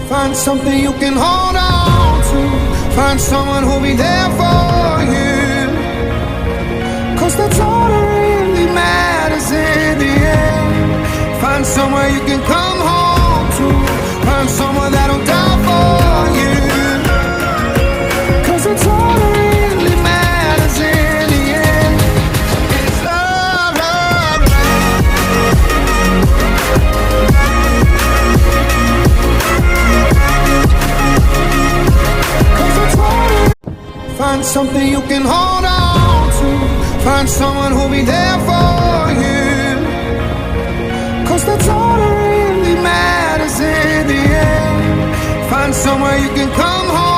Find something you can hold on to. Find someone who'll be there for you. 'Cause that's all that really matters in the end. Find somewhere you can come home to. Find someone that'll die for you. 'Cause it's all that really matters in the end. It's love, love, love. Find something you can hold on to. Find someone who'll be there for you. 'Cause that's all that really matters in the end. Find somewhere you can come home.